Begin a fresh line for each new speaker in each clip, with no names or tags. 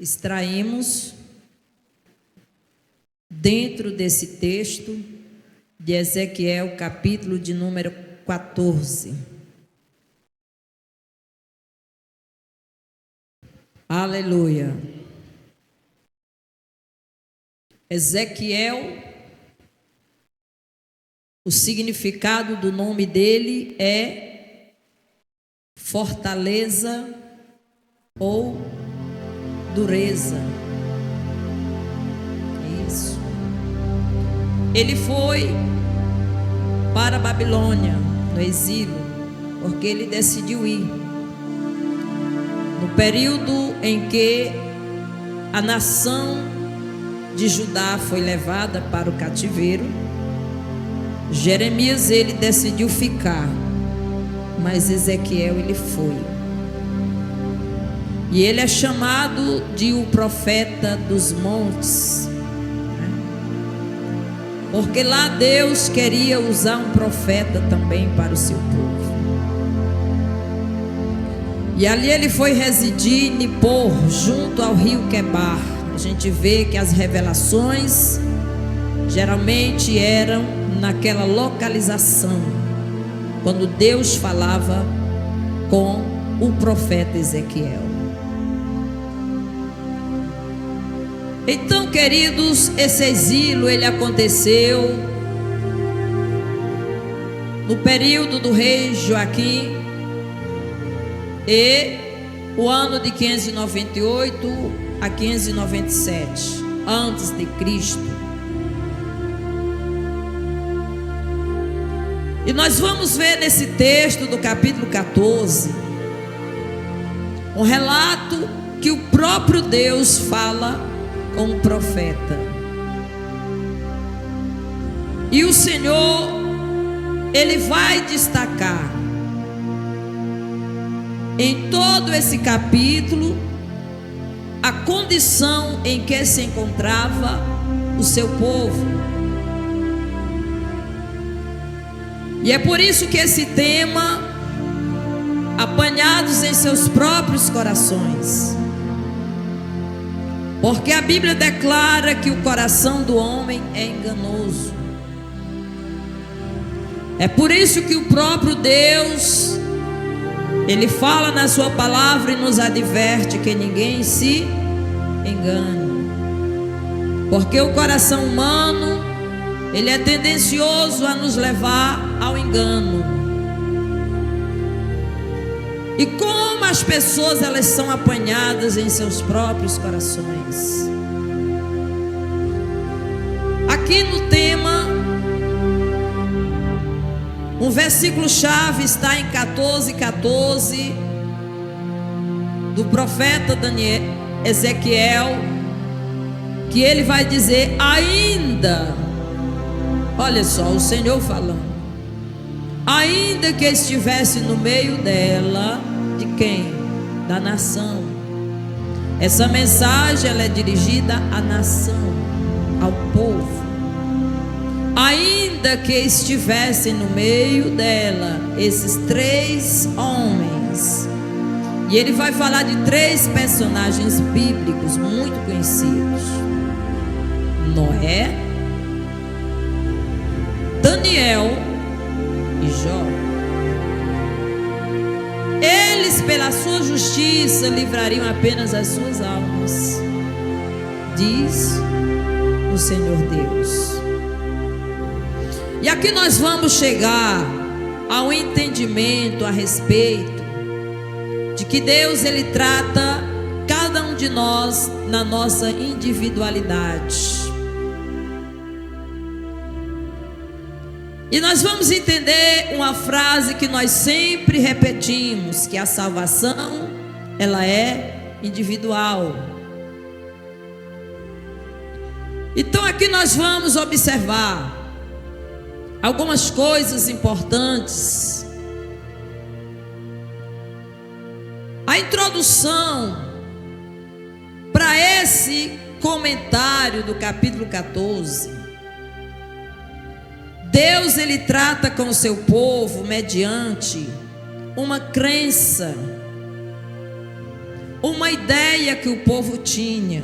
extraímos dentro desse texto de Ezequiel, capítulo de número 14. Aleluia. Ezequiel, o significado do nome dele é fortaleza ou dureza. Isso. Ele foi para a Babilônia, no exílio, porque ele decidiu ir. No período em que a nação de Judá foi levada para o cativeiro, Jeremias ele decidiu ficar, mas Ezequiel ele foi. E ele é chamado de o profeta dos montes, porque lá Deus queria usar um profeta também para o seu povo. E ali ele foi residir em Nippor, junto ao rio Quebar. A gente vê que as revelações geralmente eram naquela localização, quando Deus falava com o profeta Ezequiel. Então, queridos, esse exílio ele aconteceu no período do rei Joaquim, e o ano de 598 a 597 antes de Cristo. E nós vamos ver nesse texto do capítulo 14 um relato que o próprio Deus fala com o profeta. E o Senhor, ele vai destacar em todo esse capítulo a condição em que se encontrava o seu povo. E é por isso que esse tema, apanhados em seus próprios corações, porque a Bíblia declara que o coração do homem é enganoso. É por isso que o próprio Deus, ele fala na sua palavra e nos adverte que ninguém se engane, porque o coração humano, ele é tendencioso a nos levar ao engano. E como as pessoas elas são apanhadas em seus próprios corações. Aqui no tema, um versículo chave está em 14:14 do profeta Ezequiel, que ele vai dizer ainda, olha só, o Senhor falando, ainda que estivesse no meio dela, de quem? Da nação. Essa mensagem ela é dirigida à nação, ao povo. Ainda que estivessem no meio dela esses três homens, e ele vai falar de três personagens bíblicos muito conhecidos: Noé, Daniel e Jó. Eles, pela sua justiça, livrariam apenas as suas almas, diz o Senhor Deus. E aqui nós vamos chegar ao entendimento a respeito de que Deus ele trata cada um de nós na nossa individualidade. E nós vamos entender uma frase que nós sempre repetimos, que a salvação ela é individual. Então aqui nós vamos observar algumas coisas importantes. A introdução para esse comentário do capítulo 14, Deus ele trata com o seu povo mediante uma crença, uma ideia que o povo tinha,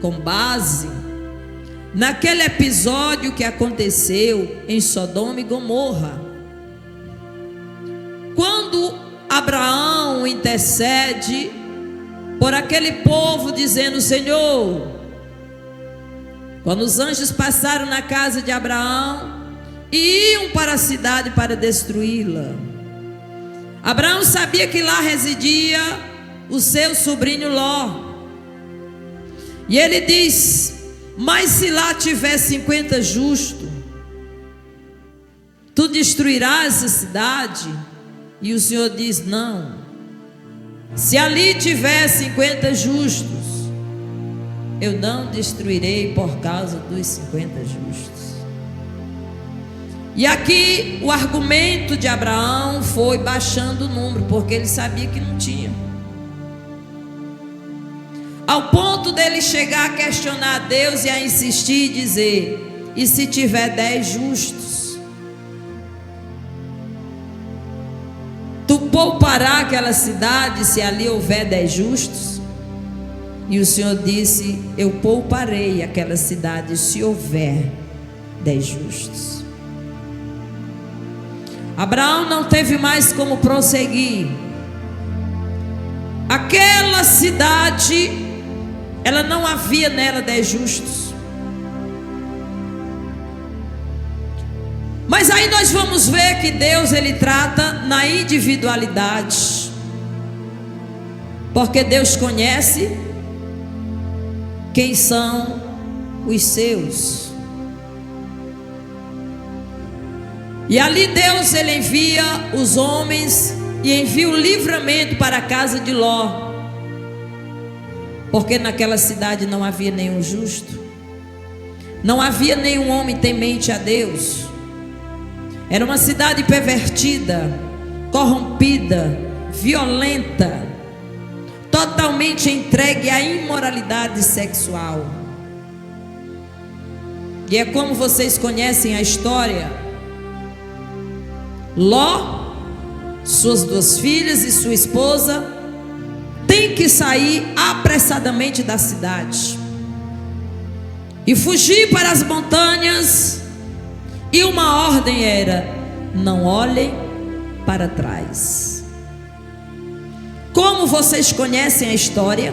com base naquele episódio que aconteceu em Sodoma e Gomorra, quando Abraão intercede por aquele povo, dizendo: Senhor, quando os anjos passaram na casa de Abraão e iam para a cidade para destruí-la, Abraão sabia que lá residia o seu sobrinho Ló, e ele diz: mas se lá tiver 50 justos, tu destruirás essa cidade? E o Senhor diz: não, se ali tiver 50 justos, eu não destruirei por causa dos 50 justos. E aqui o argumento de Abraão foi baixando o número, porque ele sabia que não tinha, ao ponto dele chegar a questionar a Deus e a insistir e dizer: e se tiver 10 justos, tu poupará aquela cidade se ali houver 10 justos? E o Senhor disse: eu pouparei aquela cidade se houver 10 justos. Abraão não teve mais como prosseguir. Aquela cidade, ela não havia nela 10 justos. Mas aí nós vamos ver que Deus, ele trata na individualidade, porque Deus conhece quem são os seus. E ali Deus, ele envia os homens e envia o livramento para a casa de Ló, porque naquela cidade não havia nenhum justo, não havia nenhum homem temente a Deus. Era uma cidade pervertida, corrompida, violenta, totalmente entregue à imoralidade sexual. E é como vocês conhecem a história. Ló, suas 2 filhas e sua esposa tem que sair apressadamente da cidade e fugir para as montanhas, e uma ordem era: não olhem para trás. Como vocês conhecem a história,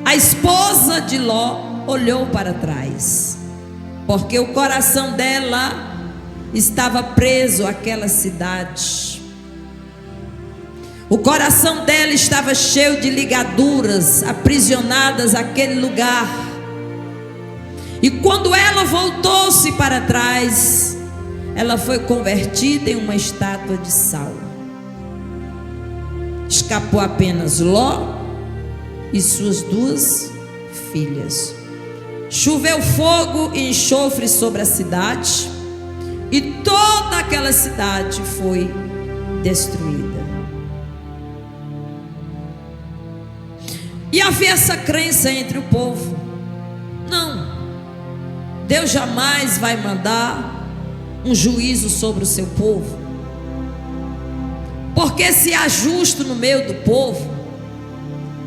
a esposa de Ló olhou para trás, porque o coração dela estava preso àquela cidade. O coração dela estava cheio de ligaduras, aprisionadas àquele lugar. E quando ela voltou-se para trás, ela foi convertida em uma estátua de sal. Escapou apenas Ló e suas 2 filhas. Choveu fogo e enxofre sobre a cidade, e toda aquela cidade foi destruída. E havia essa crença entre o povo: não, Deus jamais vai mandar um juízo sobre o seu povo, porque se há justo no meio do povo,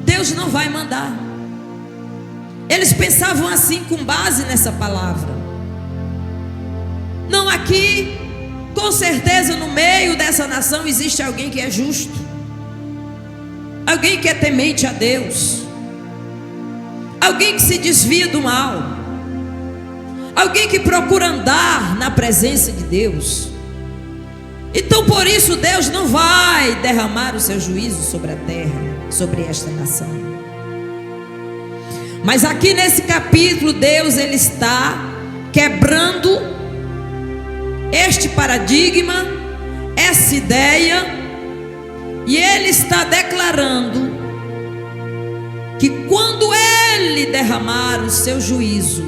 Deus não vai mandar. Eles pensavam assim com base nessa palavra. Não, aqui, com certeza no meio dessa nação existe alguém que é justo, alguém que é temente a Deus, alguém que se desvia do mal, alguém que procura andar na presença de Deus. Então por isso Deus não vai derramar o seu juízo sobre a terra, sobre esta nação. Mas aqui nesse capítulo Deus, ele está quebrando este paradigma, essa ideia, e ele está declarando que quando ele derramar o seu juízo,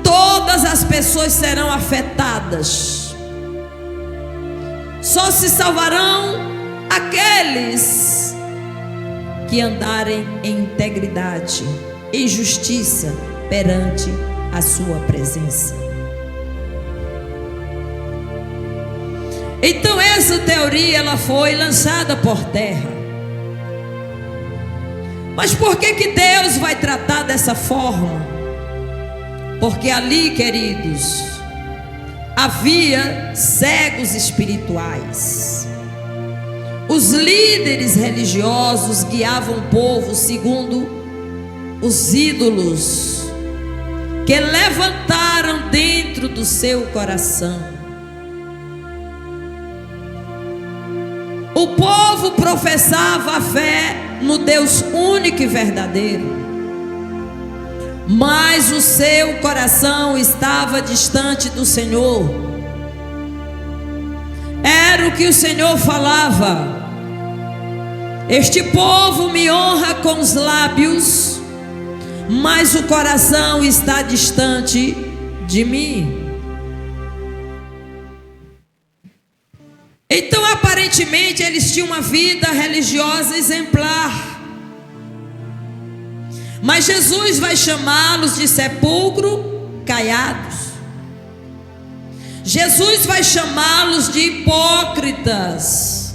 todas as pessoas serão afetadas. Só se salvarão aqueles que andarem em integridade, em justiça perante a sua presença. Então essa teoria ela foi lançada por terra. Mas por que Deus vai tratar dessa forma? Porque ali, queridos, havia cegos espirituais. Os líderes religiosos guiavam o povo segundo os ídolos que levantaram dentro do seu coração. O povo professava a fé no Deus único e verdadeiro, mas o seu coração estava distante do Senhor. Era o que o Senhor falava: este povo me honra com os lábios, mas o coração está distante de mim. Então, aparentemente, eles tinham uma vida religiosa exemplar, mas Jesus vai chamá-los de sepulcro caiados. Jesus vai chamá-los de hipócritas.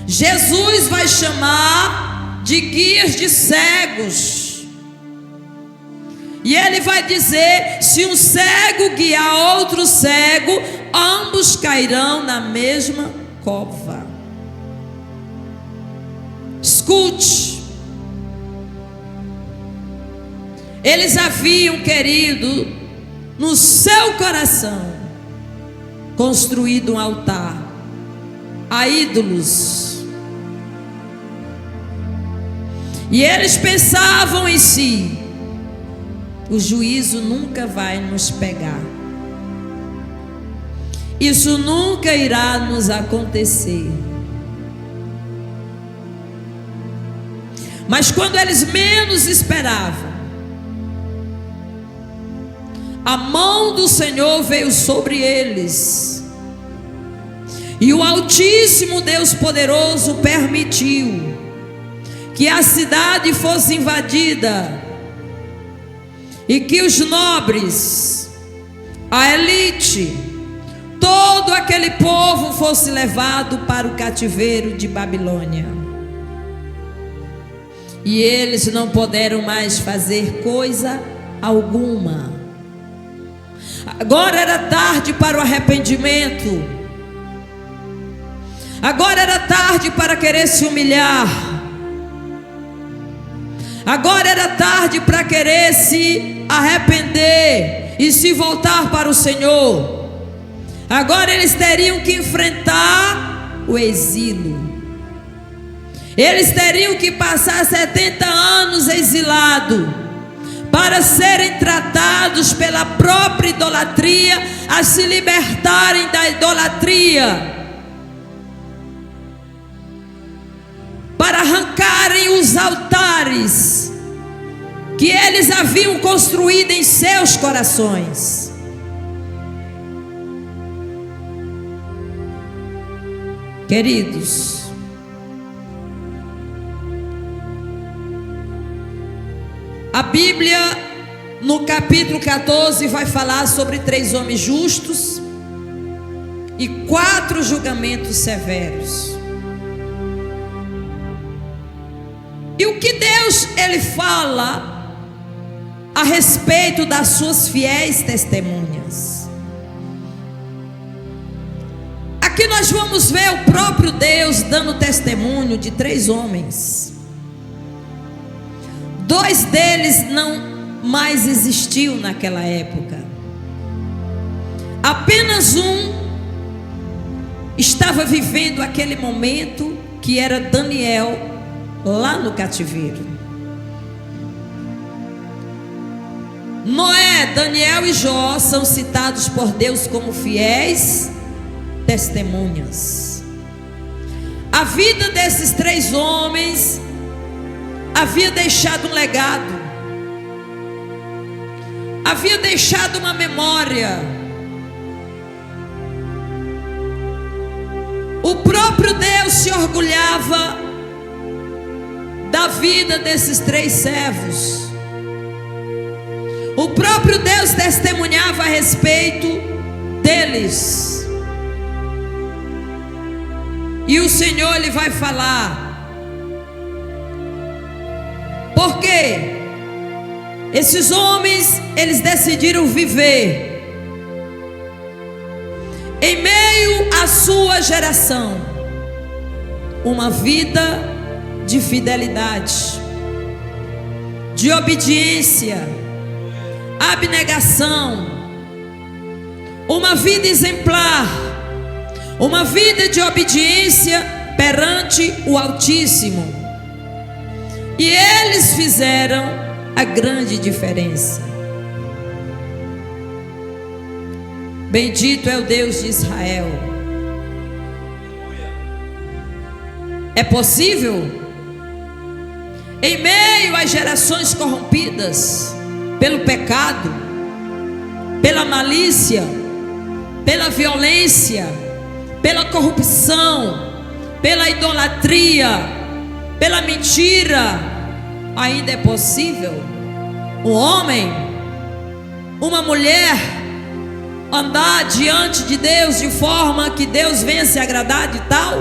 Jesus vai chamar de guias de cegos. E ele vai dizer: se um cego guiar outro cego, ambos cairão na mesma cova. Escute. Eles haviam, querido, no seu coração construído um altar a ídolos. E eles pensavam em si: o juízo nunca vai nos pegar. Isso nunca irá nos acontecer. Mas quando eles menos esperavam, a mão do Senhor veio sobre eles, e o Altíssimo Deus Poderoso permitiu que a cidade fosse invadida, e que os nobres, a elite, todo aquele povo fosse levado para o cativeiro de Babilônia. E eles não puderam mais fazer coisa alguma. Agora era tarde para o arrependimento. Agora era tarde para querer se humilhar. Agora era tarde para querer se arrepender e se voltar para o Senhor. Agora eles teriam que enfrentar o exílio. Eles teriam que passar 70 anos exilado para serem tratados pela própria idolatria, a se libertarem da idolatria, para arrancarem os altares que eles haviam construído em seus corações. Queridos, a Bíblia no capítulo 14 vai falar sobre 3 homens justos e 4 julgamentos severos. E o que Deus ele fala a respeito das suas fiéis testemunhas? Aqui nós vamos ver o próprio Deus dando testemunho de 3 homens. 2 deles não mais existiu naquela época. Apenas um estava vivendo aquele momento, que era Daniel, lá no cativeiro. Noé, Daniel e Jó são citados por Deus como fiéis testemunhas. A vida desses 3 homens havia deixado um legado, havia deixado uma memória. O próprio Deus se orgulhava da vida desses 3 servos. O próprio Deus testemunhava a respeito deles. E o Senhor, Ele vai falar. Por quê? Esses homens, eles decidiram viver em meio à sua geração uma vida de fidelidade, de obediência, abnegação, uma vida exemplar, uma vida de obediência perante o Altíssimo. E eles fizeram a grande diferença. Bendito é o Deus de Israel. É possível, em meio às gerações corrompidas pelo pecado, pela malícia, pela violência, pela corrupção, pela idolatria, pela mentira, ainda é possível um homem, uma mulher andar diante de Deus de forma que Deus venha se agradar de tal?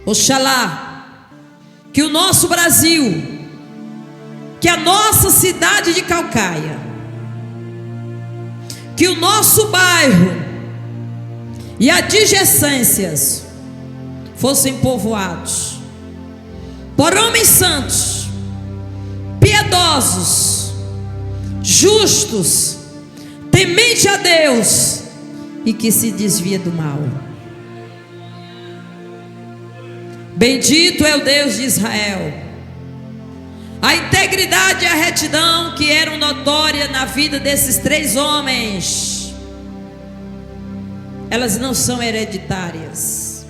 Oxalá que o nosso Brasil, que a nossa cidade de Caucaia, que o nosso bairro e adjacências fossem povoados por homens santos, piedosos, justos, temente a Deus e que se desvia do mal. Bendito é o Deus de Israel. A integridade e a retidão que eram notórias na vida desses três homens, elas não são hereditárias.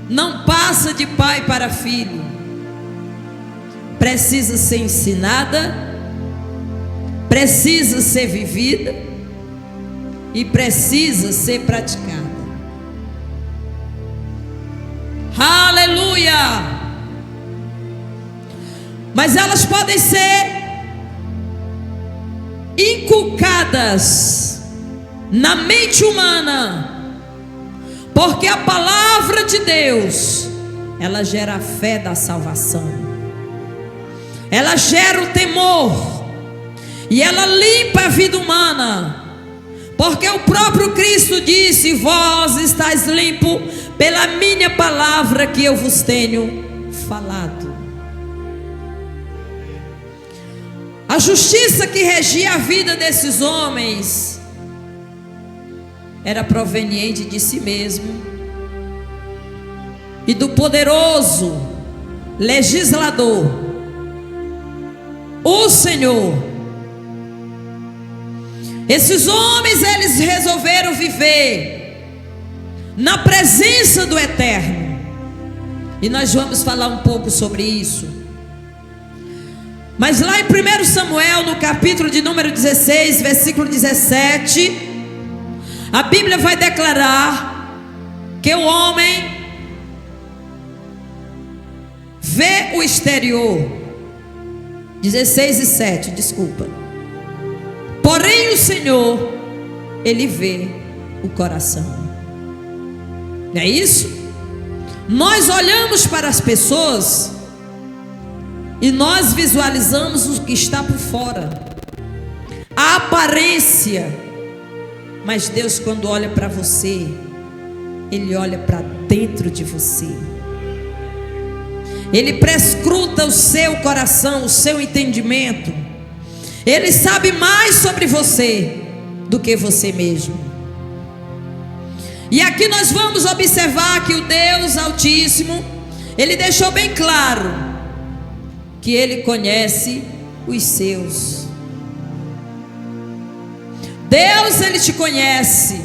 Não passa de pai para filho. Precisa ser ensinada, precisa ser vivida e precisa ser praticada. Aleluia! Mas elas podem ser inculcadas na mente humana, porque a palavra de Deus, ela gera a fé da salvação, ela gera o temor, e ela limpa a vida humana, porque o próprio Cristo disse: vós estáis limpo pela minha palavra que eu vos tenho falado. A justiça que regia a vida desses homens era proveniente de si mesmo e do poderoso legislador, o Senhor. Esses homens, eles resolveram viver na presença do Eterno, e nós vamos falar um pouco sobre isso. Mas lá em 1 Samuel, no capítulo de número 16, versículo 17, a Bíblia vai declarar que o homem vê o exterior. 16 e 7, desculpa. Porém o Senhor, Ele vê o coração. Não é isso? Nós olhamos para as pessoas e nós visualizamos o que está por fora, a aparência. Mas Deus, quando olha para você, Ele olha para dentro de você. Ele prescruta o seu coração, o seu entendimento. Ele sabe mais sobre você do que você mesmo. E aqui nós vamos observar que o Deus Altíssimo, Ele deixou bem claro que Ele conhece os seus. Deus, Ele te conhece.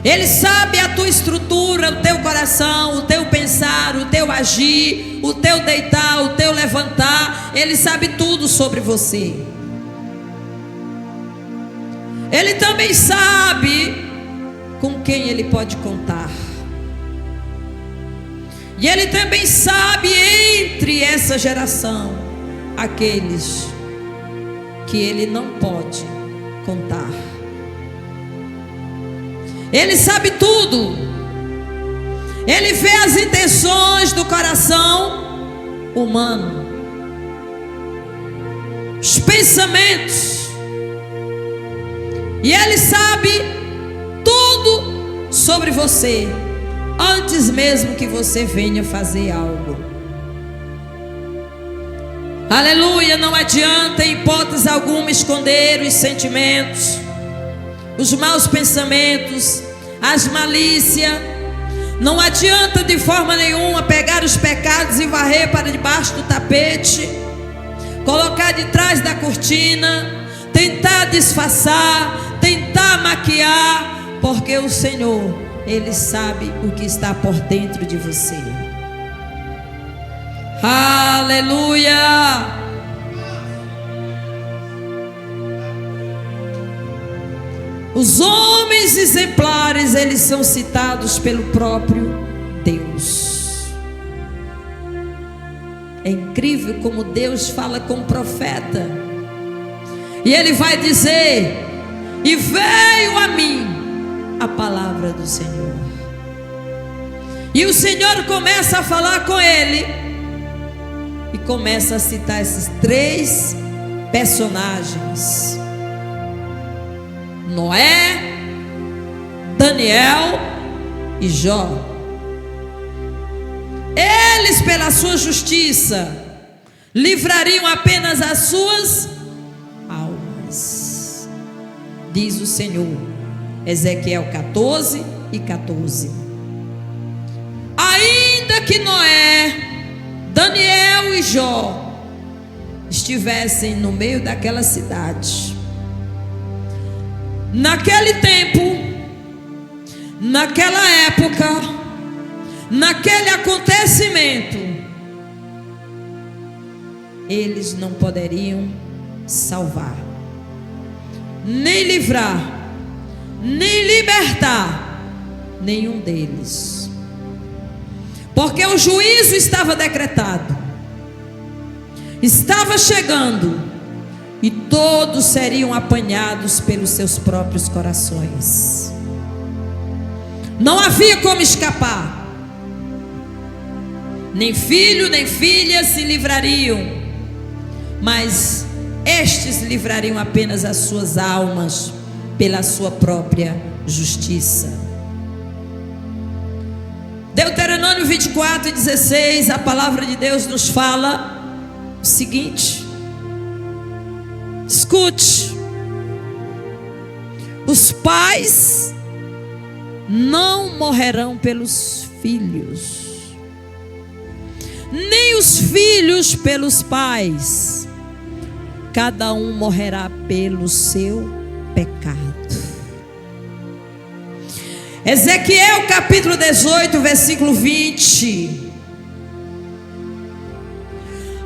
Ele sabe a tua estrutura, o teu coração, o teu pensar, o teu agir, o teu deitar, o teu levantar. Ele sabe tudo sobre você. Ele também sabe com quem Ele pode contar. E Ele também sabe, entre essa geração, aqueles que Ele não pode contar. Ele sabe tudo. Ele vê as intenções do coração humano, os pensamentos, e Ele sabe tudo sobre você, antes mesmo que você venha fazer algo. Aleluia. Não adianta em hipótese alguma esconder os sentimentos, os maus pensamentos, as malícias. Não adianta de forma nenhuma pegar os pecados e varrer para debaixo do tapete, colocar de trás da cortina, tentar disfarçar, tentar maquiar, porque o Senhor, Ele sabe o que está por dentro de você. Aleluia. Os homens exemplares, eles são citados pelo próprio Deus. É incrível como Deus fala com o profeta, e ele vai dizer: e veio a mim a palavra do Senhor. E o Senhor começa a falar com ele, e começa a citar esses 3 personagens: Noé, Daniel e Jó. Eles, pela sua justiça, livrariam apenas as suas almas, diz o Senhor. Ezequiel 14:14. Ainda que Noé, Daniel e Jó estivessem no meio daquela cidade, naquele tempo, naquela época, naquele acontecimento, eles não poderiam salvar, nem livrar, nem libertar nenhum deles, porque o juízo estava decretado, estava chegando, e todos seriam apanhados pelos seus próprios corações. Não havia como escapar. Nem filho nem filha se livrariam, mas estes livrariam apenas as suas almas pela sua própria justiça. Deuteronômio 24:16, a palavra de Deus nos fala o seguinte: escute, os pais não morrerão pelos filhos, nem os filhos pelos pais, cada um morrerá pelo seu pecado. Ezequiel capítulo 18, versículo 20.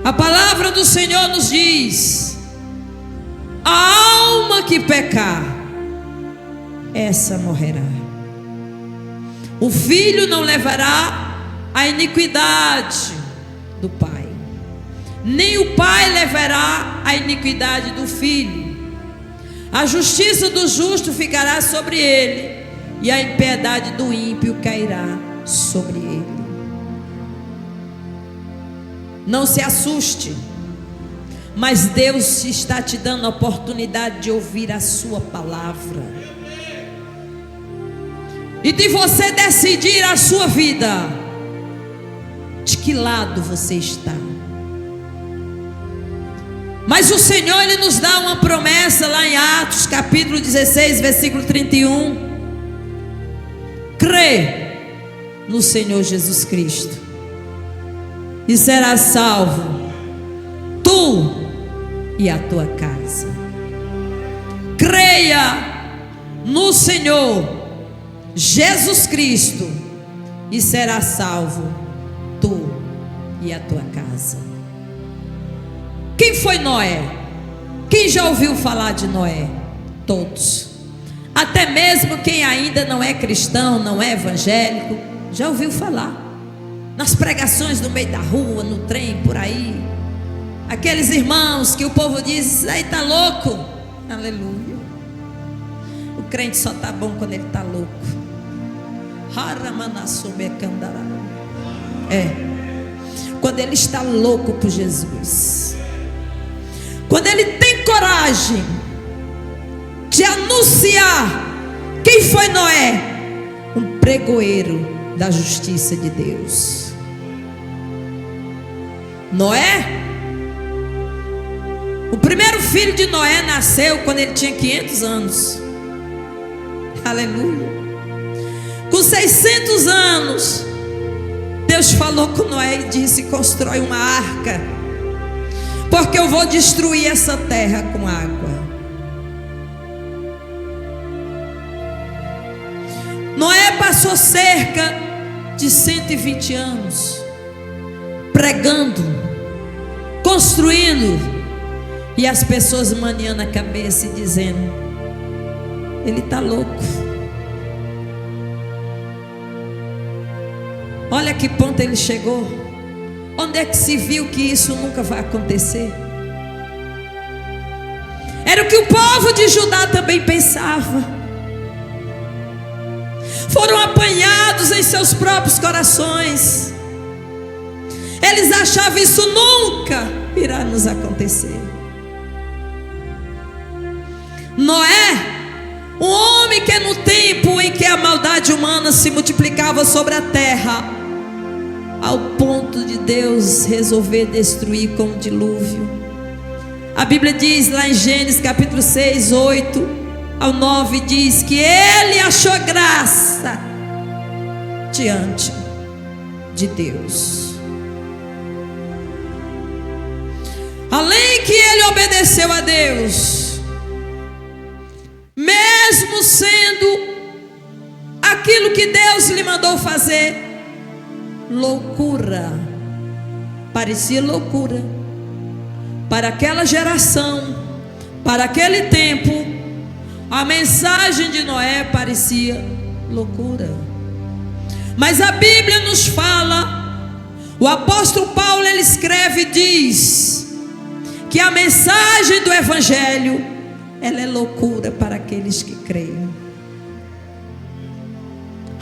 A palavra do Senhor nos diz: a alma que pecar, essa morrerá. O filho não levará a iniquidade do pai, nem o pai levará a iniquidade do filho. A justiça do justo ficará sobre ele, e a impiedade do ímpio cairá sobre ele. Não se assuste, mas Deus está te dando a oportunidade de ouvir a sua palavra e de você decidir a sua vida, de que lado você está. Mas o Senhor, Ele nos dá uma promessa lá em Atos capítulo 16, versículo 31. Crê no Senhor Jesus Cristo e serás salvo, tu e a tua casa. Creia no Senhor Jesus Cristo e serás salvo, tu e a tua casa. Quem foi Noé? Quem já ouviu falar de Noé? Todos. Até mesmo quem ainda não é cristão, não é evangélico, já ouviu falar. Nas pregações no meio da rua, no trem, por aí. Aqueles irmãos que o povo diz: isso aí está louco. Aleluia. O crente só está bom quando ele está louco. Quando ele está louco por Jesus. Quando ele tem coragem de anunciar quem foi Noé, um pregoeiro da justiça de Deus. Noé, o primeiro filho de Noé nasceu quando ele tinha 500 anos. Aleluia. Com 600 anos, Deus falou com Noé e disse: constrói uma arca, porque eu vou destruir essa terra com água. Noé passou cerca de 120 anos pregando, construindo, e as pessoas maniando a cabeça e dizendo: ele está louco. Olha que ponto ele chegou. Onde é que se viu que isso nunca vai acontecer? Era o que o povo de Judá também pensava. Foram apanhados em seus próprios corações. Eles achavam isso nunca irá nos acontecer. Noé, um homem que no tempo em que a maldade humana se multiplicava sobre a terra, ao ponto de Deus resolver destruir com o dilúvio. A Bíblia diz lá em Gênesis capítulo 6, 8 ao 9, diz que ele achou graça diante de Deus. Além que ele obedeceu a Deus, mesmo sendo aquilo que Deus lhe mandou fazer loucura, parecia loucura para aquela geração, para aquele tempo, a mensagem de Noé parecia loucura. Mas a Bíblia nos fala, o apóstolo Paulo ele escreve e diz que a mensagem do Evangelho, ela é loucura para aqueles que creem.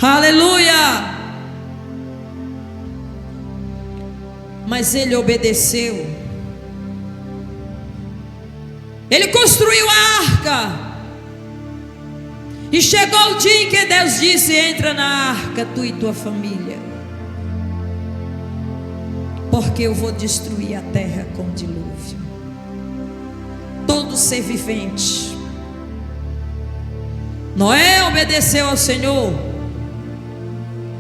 Aleluia! Mas ele obedeceu. Ele construiu a arca. E chegou o dia em que Deus disse: entra na arca, tu e tua família, porque eu vou destruir a terra com o dilúvio. Todo ser vivente. Noé obedeceu ao Senhor.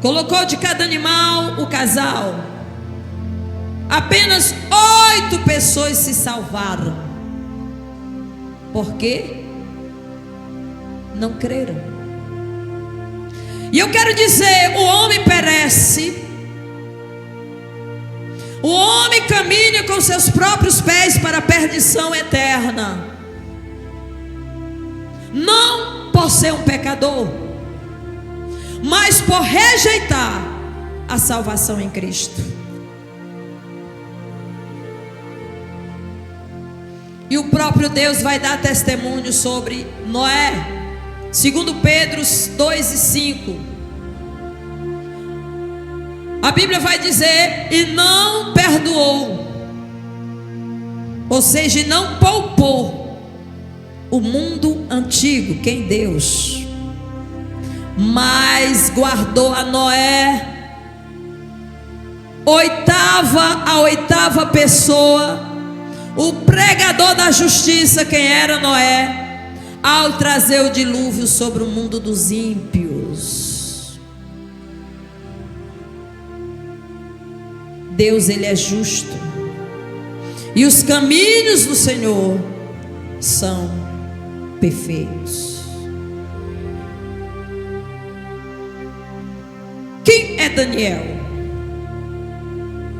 Colocou de cada animal o casal. Apenas 8 pessoas se salvaram. Por quê? Não creram. E eu quero dizer, o homem perece. O homem caminha com seus próprios pés para a perdição eterna. Não por ser um pecador, mas por rejeitar a salvação em Cristo. E o próprio Deus vai dar testemunho sobre Noé. Segundo Pedro 2 e 5. A Bíblia vai dizer: e não perdoou, ou seja, não poupou o mundo antigo, quem? Deus, mas guardou a Noé, a oitava pessoa, o pregador da justiça, quem era Noé, ao trazer o dilúvio sobre o mundo dos ímpios. Deus, ele é justo, e os caminhos do Senhor são perfeitos. Quem é Daniel?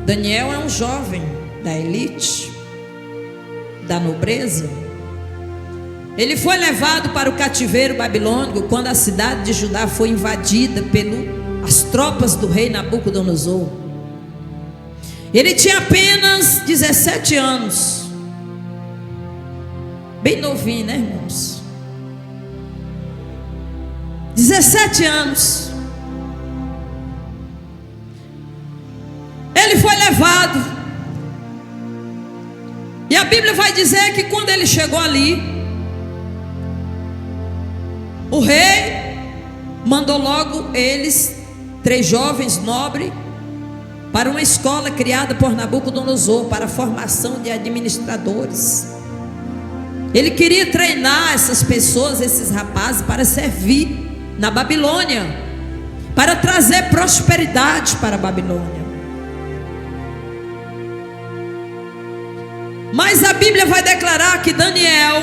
Daniel é um jovem da elite, da nobreza. Ele foi levado para o cativeiro babilônico quando a cidade de Judá foi invadida pelas tropas do rei Nabucodonosor. Ele tinha apenas 17 anos. Bem novinho, né, irmãos? 17 anos. Ele foi levado. E a Bíblia vai dizer que quando ele chegou ali, o rei mandou logo eles, 3 jovens nobres, para uma escola criada por Nabucodonosor para a formação de administradores. Ele queria treinar essas pessoas, esses rapazes, para servir na Babilônia, para trazer prosperidade para a Babilônia. Mas a Bíblia vai declarar que Daniel,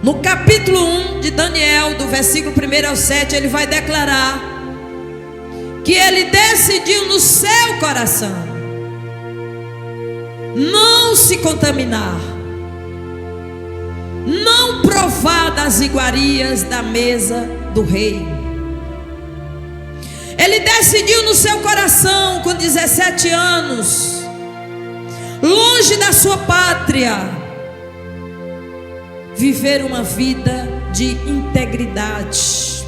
no capítulo 1 de Daniel, do versículo 1 ao 7, ele vai declarar que ele decidiu no seu coração não se contaminar, não provar das iguarias da mesa do rei. Ele decidiu no seu coração, com 17 anos, longe da sua pátria, viver uma vida de integridade,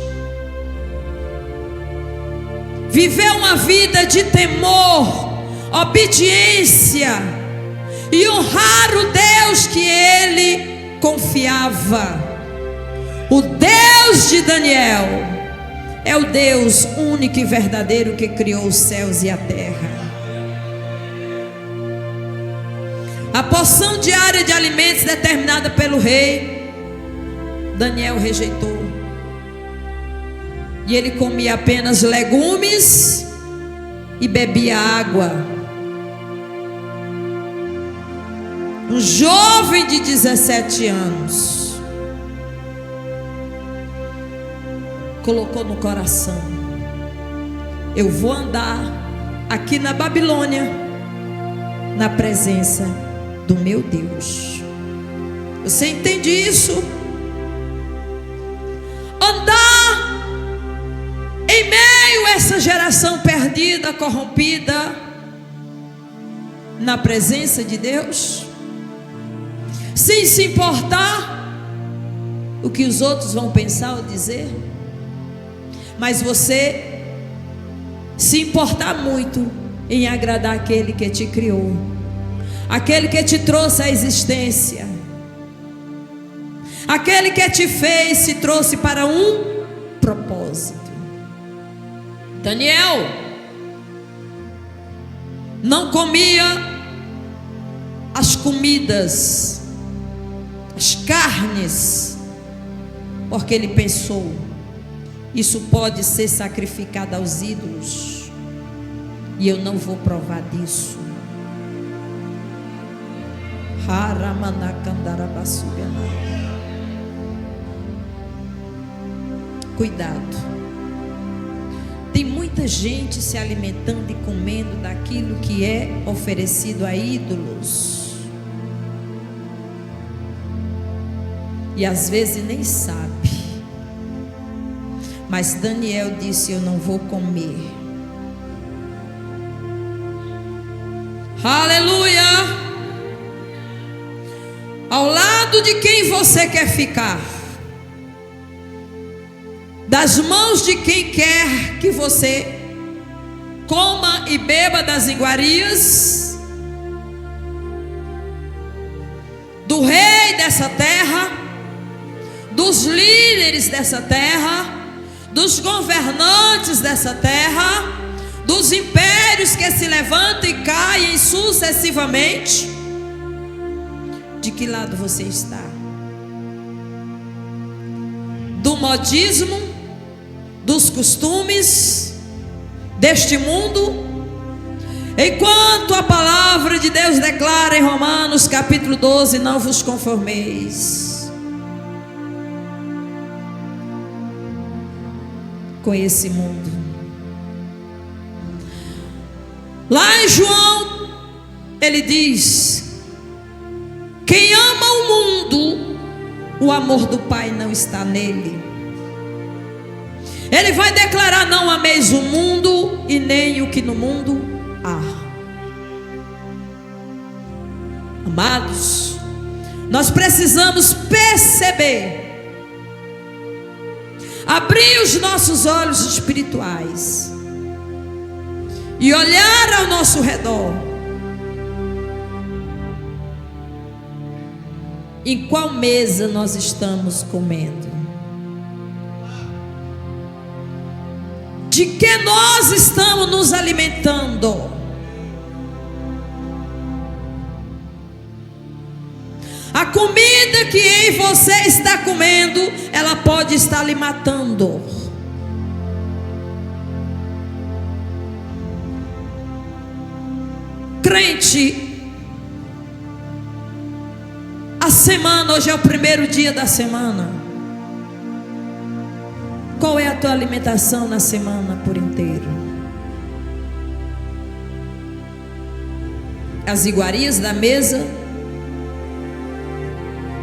viver uma vida de temor, obediência e honrar o Deus que ele confiava. O Deus de Daniel é o Deus único e verdadeiro que criou os céus e a terra. A porção diária de alimentos determinada pelo rei, Daniel rejeitou. E ele comia apenas legumes e bebia água. Um jovem de 17 anos colocou no coração: eu vou andar aqui na Babilônia na presença do meu Deus. Você entende isso? Andar em meio a essa geração perdida, corrompida, na presença de Deus, sem se importar o que os outros vão pensar ou dizer, mas você se importar muito em agradar aquele que te criou, aquele que te trouxe à existência, aquele que te fez, te trouxe para um propósito. Daniel não comia as comidas, as carnes, porque ele pensou: isso pode ser sacrificado aos ídolos, e eu não vou provar disso. Cuidado. Tem muita gente se alimentando e comendo daquilo que é oferecido a ídolos, e às vezes nem sabe. Mas Daniel disse: eu não vou comer. Aleluia! Ao lado de quem você quer ficar? Das mãos de quem quer que você coma e beba das iguarias? Do rei dessa terra, dos líderes dessa terra, dos governantes dessa terra, dos impérios que se levantam e caem sucessivamente? De que lado você está? Do modismo, dos costumes deste mundo? Enquanto a palavra de Deus declara em Romanos capítulo 12: não vos conformeis com esse mundo. Lá em João ele diz: quem ama o mundo, o amor do Pai não está nele. Ele vai declarar: não ameis o mundo e nem o que no mundo há. Amados, nós precisamos perceber abrir os nossos olhos espirituais e olhar ao nosso redor. Em qual mesa nós estamos comendo? De que nós estamos nos alimentando? A comida que em você está comendo, ela pode estar lhe matando. Crente, a semana, hoje é o primeiro dia da semana. Qual é a tua alimentação na semana por inteiro? As iguarias da mesa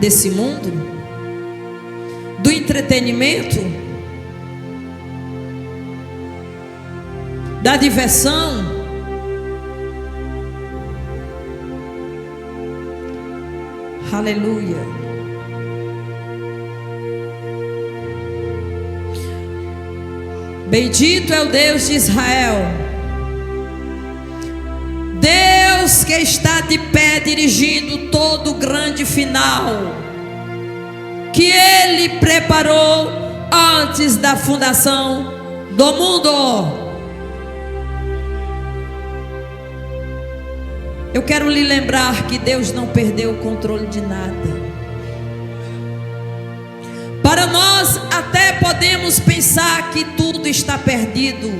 desse mundo, do entretenimento, da diversão, aleluia. Bendito é o Deus de Israel, Deus que está de pé dirigindo todo o grande final que Ele preparou antes da fundação do mundo. Eu quero lhe lembrar que Deus não perdeu o controle de nada. Para nós até podemos pensar que tudo está perdido,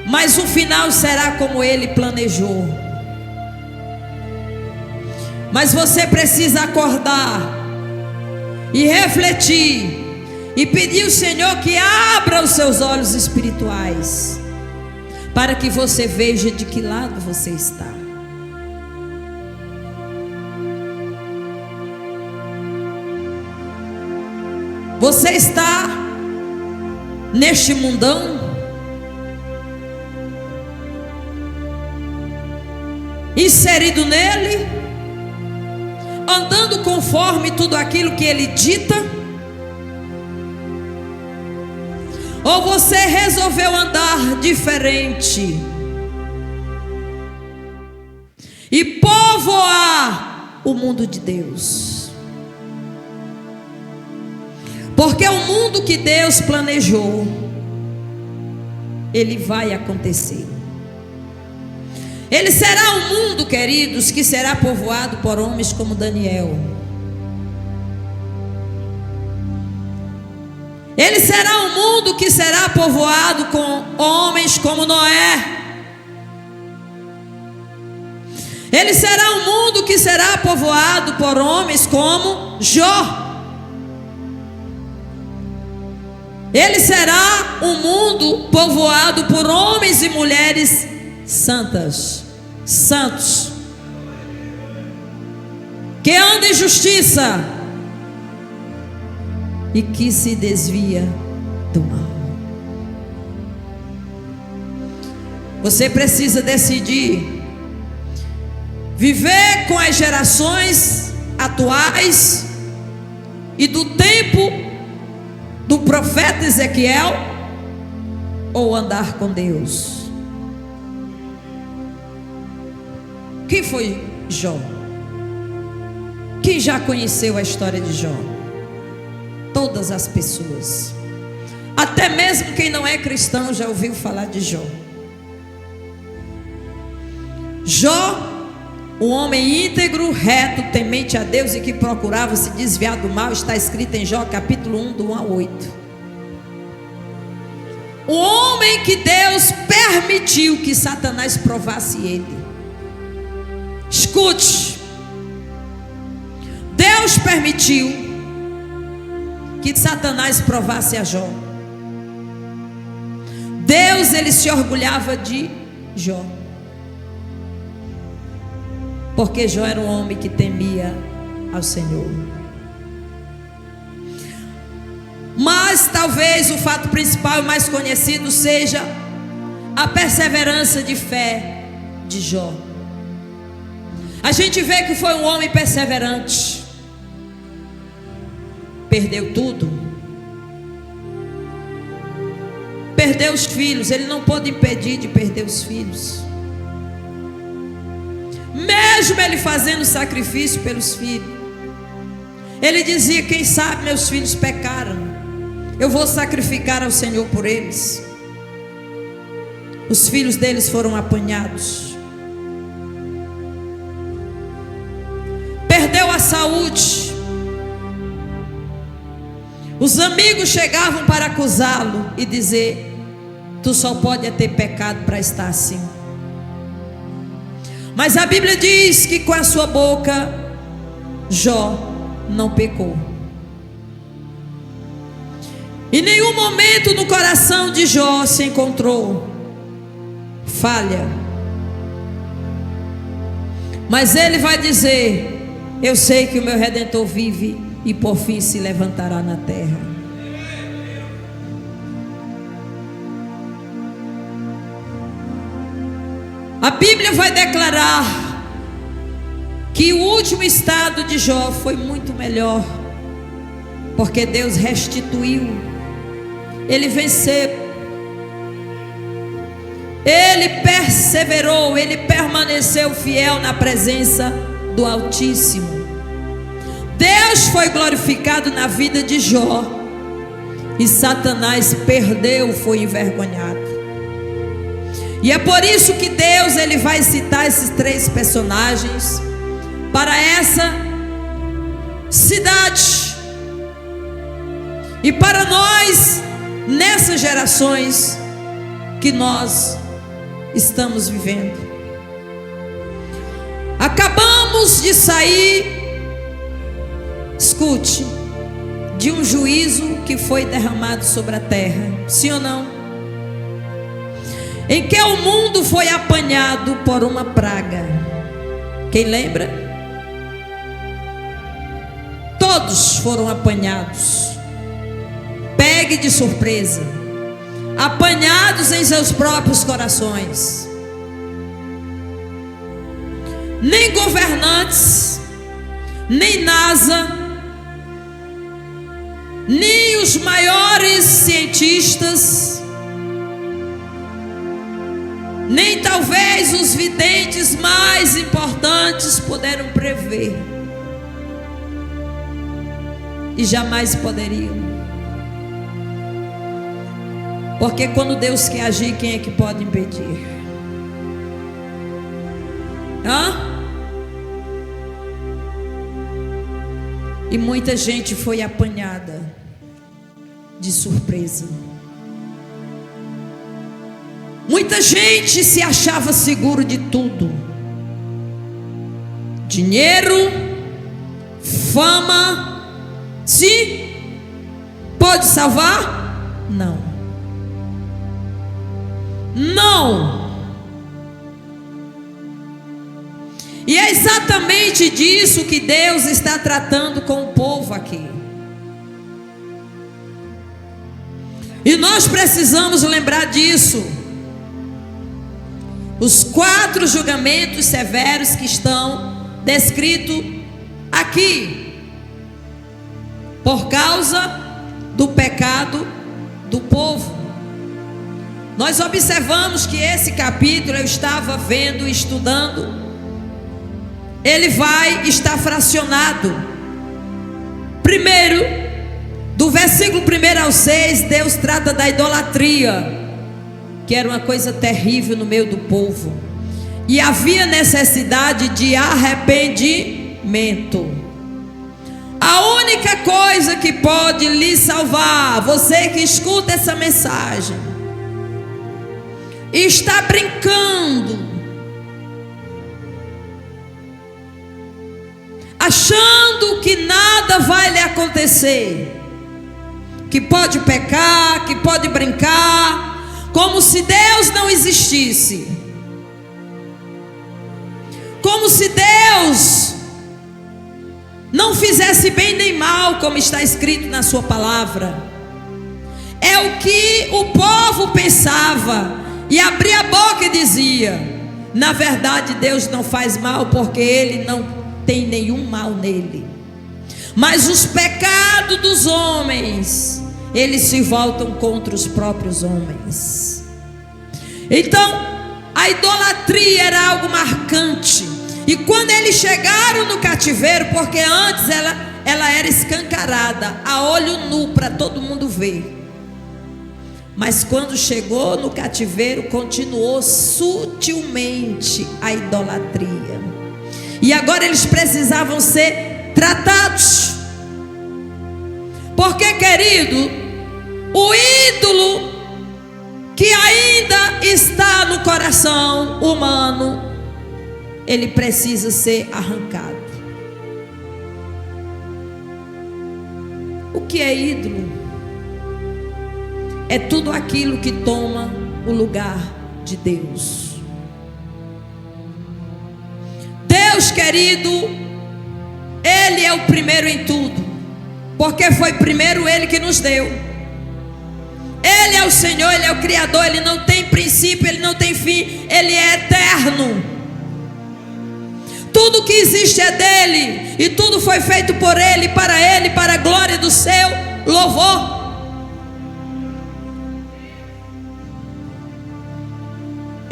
mas o final será como Ele planejou. Mas você precisa acordar e refletir e pedir ao Senhor que abra os seus olhos espirituais, para que você veja de que lado você está. Você está neste mundão, inserido nele, andando conforme tudo aquilo que ele dita, ou você resolveu andar diferente e povoar o mundo de Deus? Porque o mundo que Deus planejou, ele vai acontecer. Ele será um mundo, queridos, que será povoado por homens como Daniel. Ele será um mundo que será povoado com homens como Noé. Ele será um mundo que será povoado por homens como Jó. Ele será um mundo povoado por homens e mulheres santos, que andam em justiça e que se desvia do mal. Você precisa decidir viver com as gerações atuais e do tempo do profeta Ezequiel, ou andar com Deus. Quem foi Jó? Quem já conheceu a história de Jó? Todas as pessoas, até mesmo quem não é cristão já ouviu falar de Jó. Jó, um homem íntegro, reto, temente a Deus e que procurava se desviar do mal, está escrito em Jó capítulo 1, do 1 a 8. Um homem que Deus permitiu que Satanás provasse ele. Escute, Deus permitiu que Satanás provasse a Jó. Deus, ele se orgulhava de Jó, porque Jó era um homem que temia ao Senhor. Mas talvez o fato principal e mais conhecido seja a perseverança de fé de Jó. A gente vê que foi um homem perseverante. perdeu tudo. Perdeu os filhos, ele não pôde impedir de perder os filhos. Mesmo ele fazendo sacrifício pelos filhos, ele dizia: quem sabe meus filhos pecaram, eu vou sacrificar ao Senhor por eles. Os filhos deles foram apanhados. Perdeu a saúde. Os amigos chegavam para acusá-lo e dizer: tu só pode ter pecado para estar assim. Mas a Bíblia diz que com a sua boca Jó não pecou. Em nenhum momento no coração de Jó se encontrou falha. Mas ele vai dizer: eu sei que o meu Redentor vive e por fim se levantará na terra. A Bíblia vai declarar que o último estado de Jó foi muito melhor, porque Deus restituiu. Ele venceu, ele perseverou, ele permaneceu fiel na presença do Altíssimo. Deus foi glorificado na vida de Jó, e Satanás perdeu, foi envergonhado. E é por isso que Deus ele vai citar esses três personagens para essa cidade e para nós nessas gerações que nós estamos vivendo. Acabamos de sair, escute, de um juízo que foi derramado sobre a terra, sim ou não? Em que o mundo foi apanhado por uma praga. Quem lembra? Todos foram apanhados, pegue de surpresa, apanhados em seus próprios corações. Nem governantes, nem NASA, nem os maiores cientistas, nem talvez os videntes mais importantes puderam prever, e jamais poderiam, porque quando Deus quer agir, quem é que pode impedir? E muita gente foi apanhada de surpresa. Muita gente se achava seguro de tudo: dinheiro, fama. Sim, pode salvar? Não. Não. E é exatamente disso que Deus está tratando com o povo aqui. E nós precisamos lembrar disso. Os 4 julgamentos severos que estão descritos aqui, por causa do pecado do povo. Nós observamos que esse capítulo, eu estava vendo e estudando, ele vai estar fracionado. Primeiro, do versículo 1 ao 6, Deus trata da idolatria, que era uma coisa terrível no meio do povo, e havia necessidade de arrependimento. A única coisa que pode lhe salvar, você que escuta essa mensagem e está brincando, achando que nada vai lhe acontecer, que pode pecar, que pode brincar, como se Deus não existisse, como se Deus não fizesse bem nem mal, como está escrito na sua palavra. É o que o povo pensava, e abria a boca e dizia: na verdade Deus não faz mal, porque Ele não tem nenhum mal nele. Mas os pecados dos homens, eles se voltam contra os próprios homens. Então, a idolatria era algo marcante. E quando eles chegaram no cativeiro, porque antes ela era escancarada, a olho nu para todo mundo ver. Mas quando chegou no cativeiro, continuou sutilmente a idolatria. E agora eles precisavam ser tratados. Porque, querido, o ídolo que ainda está no coração humano, ele precisa ser arrancado. O que é ídolo? É tudo aquilo que toma o lugar de Deus. Deus, querido, Ele é o primeiro em tudo, porque foi primeiro Ele que nos deu. Ele é o Senhor, Ele é o Criador, Ele não tem princípio, Ele não tem fim, Ele é eterno. Tudo que existe é dele, e tudo foi feito por Ele, para a glória do seu louvor.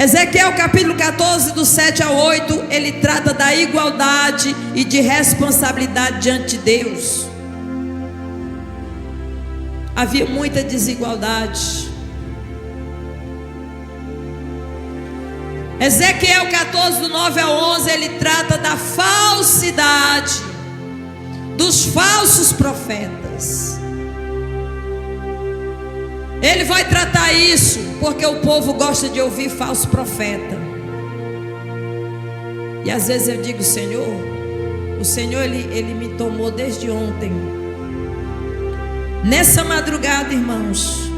Ezequiel capítulo 14, do 7 ao 8, ele trata da igualdade e de responsabilidade diante de Deus. Havia muita desigualdade. Ezequiel 14, do 9 ao 11, ele trata da falsidade dos falsos profetas. Ele vai tratar isso, porque o povo gosta de ouvir falso profeta. E às vezes eu digo, o Senhor ele me tomou desde ontem. Nessa madrugada, irmãos,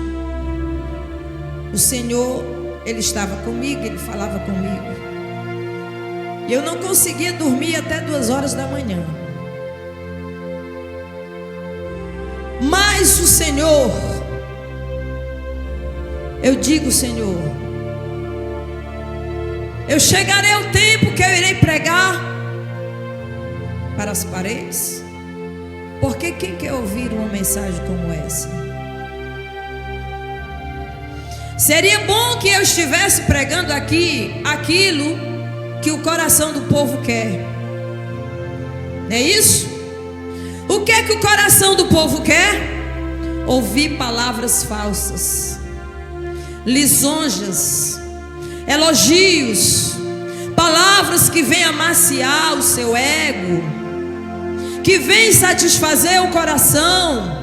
o Senhor, Ele estava comigo, Ele falava comigo. E eu não conseguia dormir até 2 horas da manhã. Mas o Senhor, eu digo, Senhor, eu chegarei ao tempo que eu irei pregar para as paredes. Porque quem quer ouvir uma mensagem como essa? Seria bom que eu estivesse pregando aqui aquilo que o coração do povo quer. Não é isso? O que é que o coração do povo quer? Ouvir palavras falsas, lisonjas, elogios, palavras que vêm amaciar o seu ego, que vêm satisfazer o coração,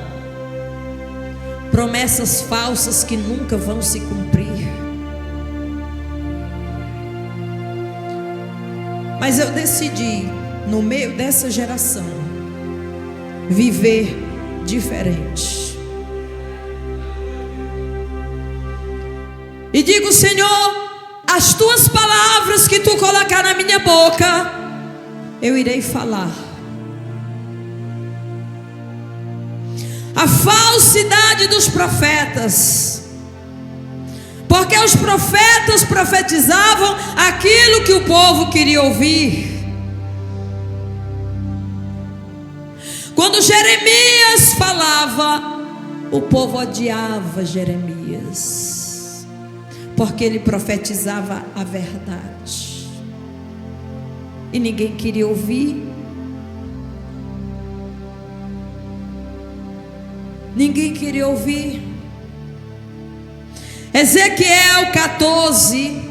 promessas falsas que nunca vão se cumprir. Mas eu decidi, no meio dessa geração, viver diferente. E digo, Senhor, as tuas palavras que tu colocar na minha boca, eu irei falar. A falsidade dos profetas, porque os profetas profetizavam aquilo que o povo queria ouvir. Quando Jeremias falava, o povo odiava Jeremias, porque ele profetizava a verdade, e ninguém queria ouvir. Ninguém queria ouvir. Ezequiel 14,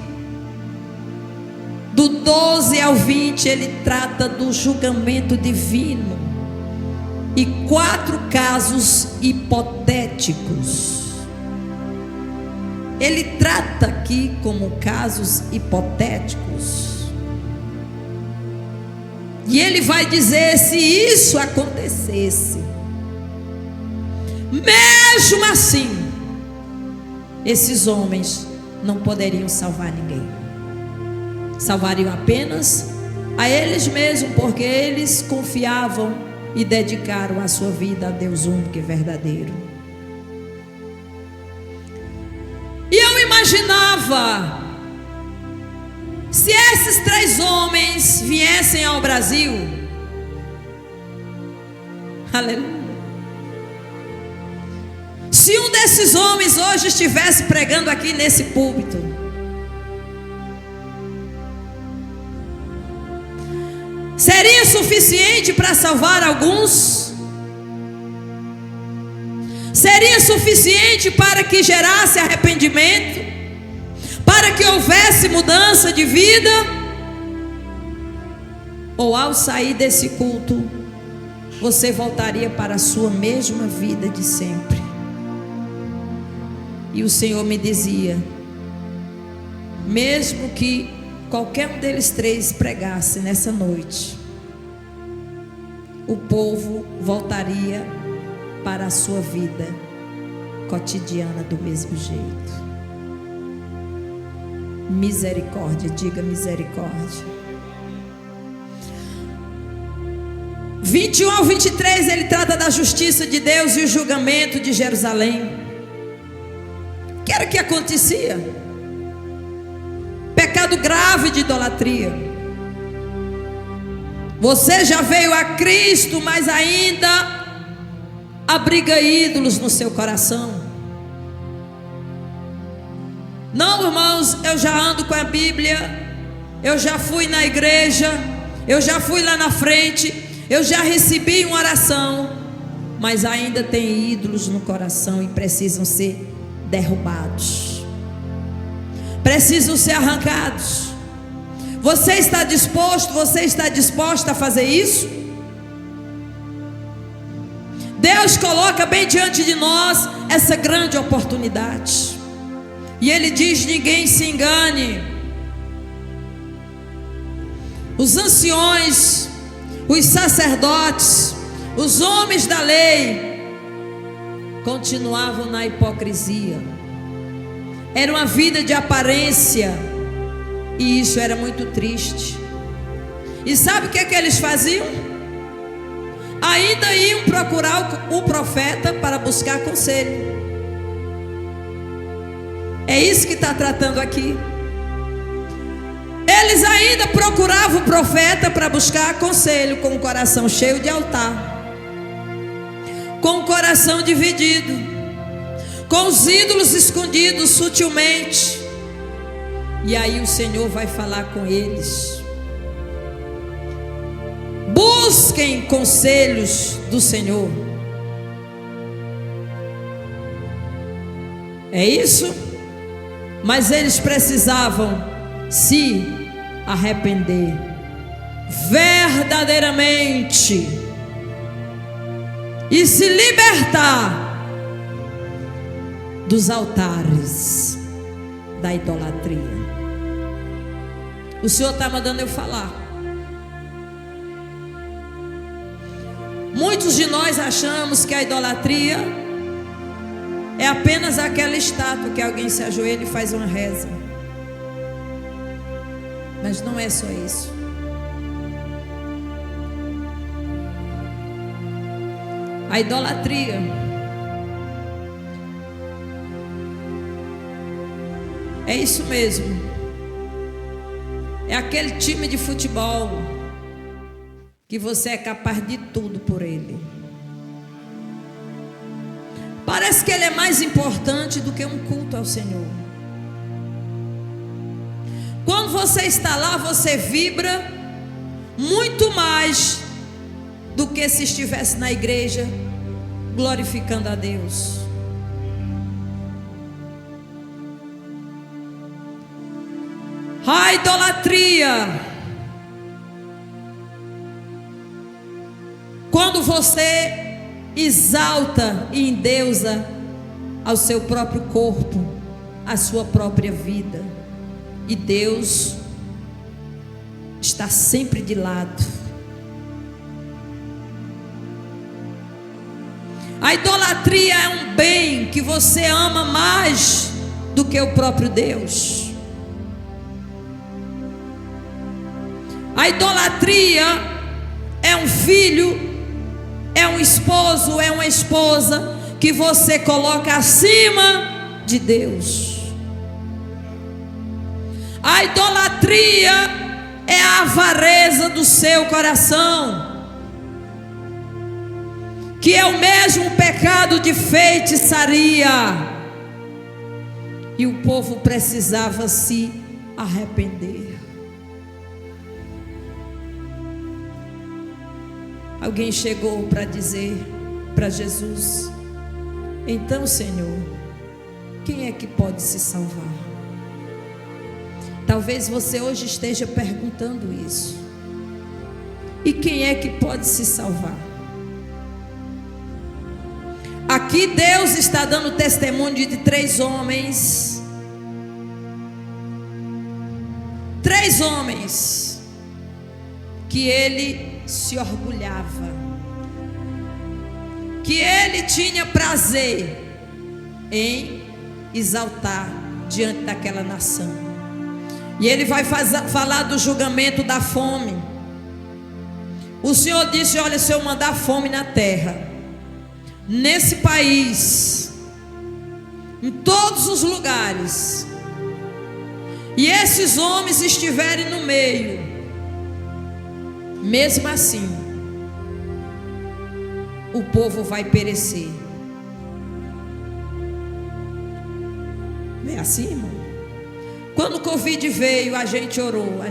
do 12 ao 20, ele trata do julgamento divino e 4 casos hipotéticos. Ele trata aqui como casos hipotéticos. E ele vai dizer: se isso acontecesse, mesmo assim, esses homens não poderiam salvar ninguém. Salvariam apenas a eles mesmos, porque eles confiavam e dedicaram a sua vida a Deus único e verdadeiro. E eu imaginava, se esses 3 homens viessem ao Brasil, Aleluia. Se um desses homens hoje estivesse pregando aqui nesse púlpito, seria suficiente para salvar alguns? Seria suficiente para que gerasse arrependimento? Para que houvesse mudança de vida? Ou ao sair desse culto, você voltaria para a sua mesma vida de sempre? E o Senhor me dizia: mesmo que qualquer um deles três pregasse nessa noite, o povo voltaria para a sua vida cotidiana do mesmo jeito. Misericórdia, diga misericórdia. 21 ao 23, ele trata da justiça de Deus e o julgamento de Jerusalém. O que era que acontecia? Pecado grave de idolatria. Você já veio a Cristo, mas ainda abriga ídolos no seu coração. Não, irmãos, eu já ando com a Bíblia, eu já fui na igreja, eu já fui lá na frente, eu já recebi uma oração, mas ainda tem ídolos no coração e precisam ser derrubados, precisam ser arrancados. Você está disposto, você está disposta a fazer isso? Deus coloca bem diante de nós essa grande oportunidade, e Ele diz: ninguém se engane. Os anciões, os sacerdotes, os homens da lei continuavam na hipocrisia. Era uma vida de aparência, e isso era muito triste. E sabe o que é que eles faziam? Ainda iam procurar o profeta para buscar conselho. É isso que está tratando aqui. Eles ainda procuravam o profeta para buscar conselho, com o coração cheio de altar, com o coração dividido, com os ídolos escondidos sutilmente. E aí o Senhor vai falar com eles: busquem conselhos do Senhor. É isso? Mas eles precisavam se arrepender verdadeiramente e se libertar dos altares da idolatria. O Senhor está mandando eu falar. Muitos de nós achamos que a idolatria é apenas aquela estátua que alguém se ajoelha e faz uma reza. Mas não é só isso. A idolatria é isso mesmo. É aquele time de futebol que você é capaz de tudo por ele. Parece que ele é mais importante do que um culto ao Senhor. Quando você está lá, você vibra muito mais do que se estivesse na igreja glorificando a Deus. A idolatria, quando você exalta e endeusa ao seu próprio corpo, a sua própria vida, e Deus está sempre de lado. A idolatria é um bem que você ama mais do que o próprio Deus. A idolatria é um filho, é um esposo, é uma esposa que você coloca acima de Deus. A idolatria é a avareza do seu coração. que é o mesmo pecado de feitiçaria. E o povo precisava se arrepender. Alguém chegou para dizer para Jesus: então, Senhor, quem é que pode se salvar? Talvez você hoje esteja perguntando isso. E quem é que pode se salvar? Aqui Deus está dando testemunho de 3 homens. 3 homens que ele se orgulhava, que ele tinha prazer em exaltar diante daquela nação. E ele vai falar do julgamento da fome. O Senhor disse: olha, se eu mandar fome na terra, nesse país, em todos os lugares, e esses homens estiverem no meio, mesmo assim, o povo vai perecer. Não é assim, irmão? Quando o Covid veio, a gente orou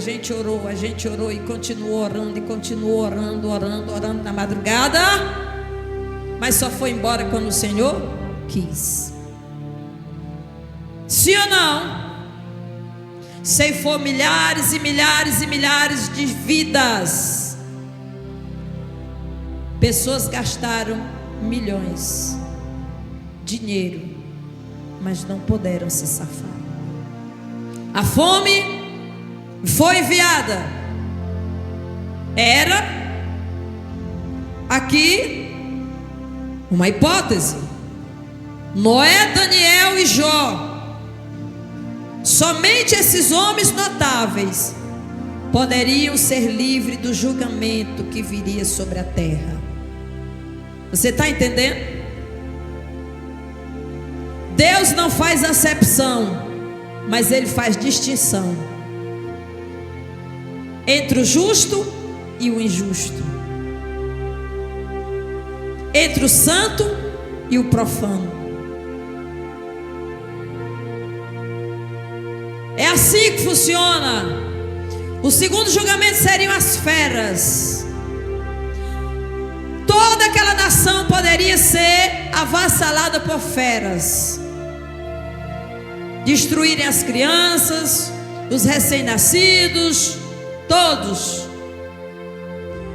e continuou orando, orando na madrugada, mas só foi embora quando o Senhor quis. Sim ou não? Ceifou milhares e milhares e milhares de vidas. Pessoas gastaram milhões, dinheiro, mas não puderam se safar. A fome foi enviada. Era aqui uma hipótese: Noé, Daniel e Jó. Somente esses homens notáveis poderiam ser livres do julgamento que viria sobre a terra. Você está entendendo? Deus não faz acepção, mas Ele faz distinção entre o justo e o injusto, entre o santo e o profano. É assim que funciona. O segundo julgamento seriam as feras. Toda aquela nação poderia ser avassalada por feras, destruírem as crianças, os recém-nascidos, todos.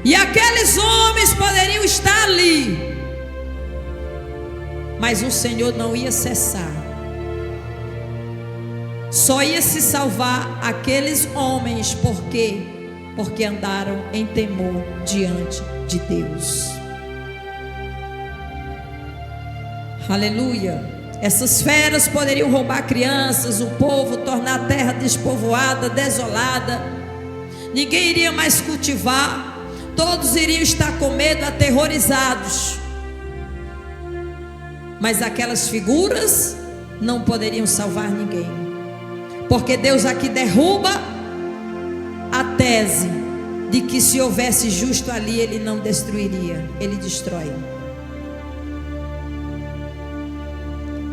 E aqueles homens poderiam estar ali, mas o Senhor não ia cessar. Só ia se salvar aqueles homens, porque andaram em temor diante de Deus. Aleluia. Essas feras poderiam roubar crianças, o povo, tornar a terra despovoada, desolada. Ninguém iria mais cultivar, todos iriam estar com medo, aterrorizados. Mas aquelas figuras não poderiam salvar ninguém, porque Deus aqui derruba a tese de que se houvesse justo ali, Ele não destruiria, Ele destrói.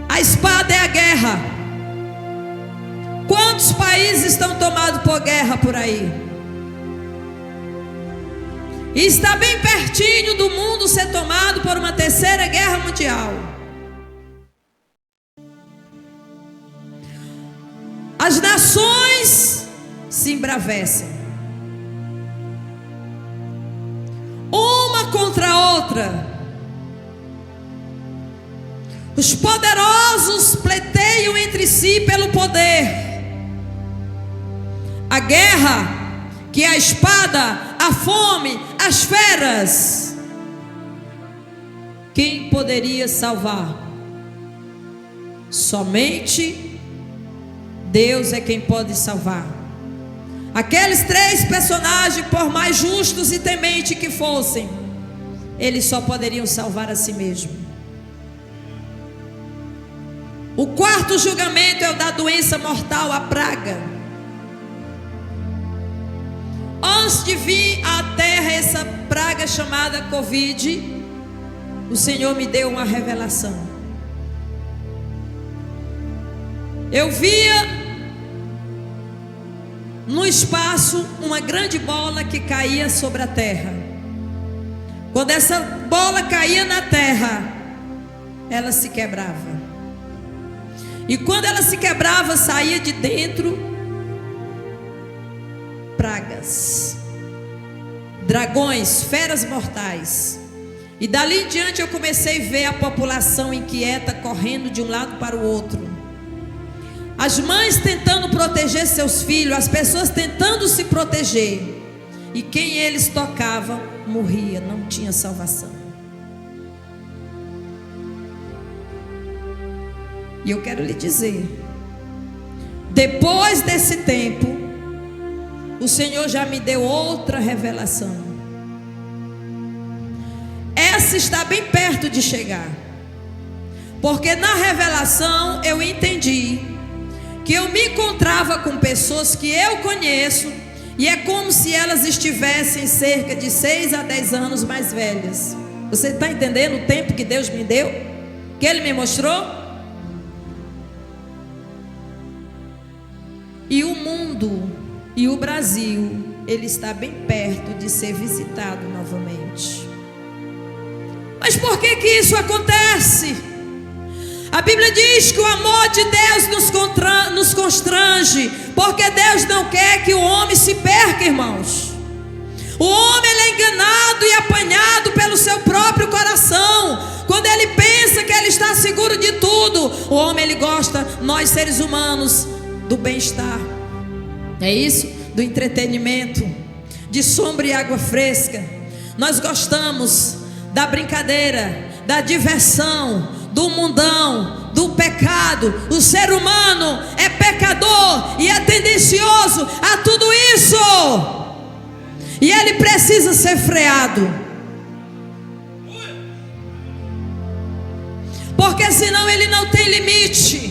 A espada é a guerra. Quantos países estão tomados por guerra por aí? E está bem pertinho do mundo ser tomado por uma terceira guerra mundial. As nações se embravecem, uma contra a outra. Os poderosos pleteiam entre si pelo poder. A guerra, que é a espada, a fome, as feras. Quem poderia salvar? Somente Deus é quem pode salvar. Aqueles 3 personagens, por mais justos e tementes que fossem, eles só poderiam salvar a si mesmos. O 4º julgamento é o da doença mortal, a praga. Antes de vir à terra essa praga chamada Covid, o Senhor me deu uma revelação. Eu via no espaço uma grande bola que caía sobre a terra. Quando essa bola caía na terra, ela se quebrava. E quando ela se quebrava, saía de dentro pragas, dragões, feras mortais. E dali em diante eu comecei a ver a população inquieta correndo de um lado para o outro. As mães tentando proteger seus filhos, as pessoas tentando se proteger. E quem eles tocavam morria, não tinha salvação. E eu quero lhe dizer, depois desse tempo, o Senhor já me deu outra revelação. Essa está bem perto de chegar. Porque na revelação eu entendi que eu me encontrava com pessoas que eu conheço, e é como se elas estivessem cerca de 6 a 10 anos mais velhas. Você está entendendo o tempo que Deus me deu? Que Ele me mostrou? E o mundo e o Brasil, ele está bem perto de ser visitado novamente. Mas por que que isso acontece? A Bíblia diz que o amor de Deus nos constrange, porque Deus não quer que o homem se perca, irmãos. O homem ele é enganado e apanhado pelo seu próprio coração. Quando ele pensa que ele está seguro de tudo, o homem ele gosta, nós seres humanos, do bem-estar. É isso? Do entretenimento, de sombra e água fresca. Nós gostamos da brincadeira, da diversão, do mundão, do pecado. O ser humano é pecador e é tendencioso a tudo isso. E ele precisa ser freado. Porque senão ele não tem limite.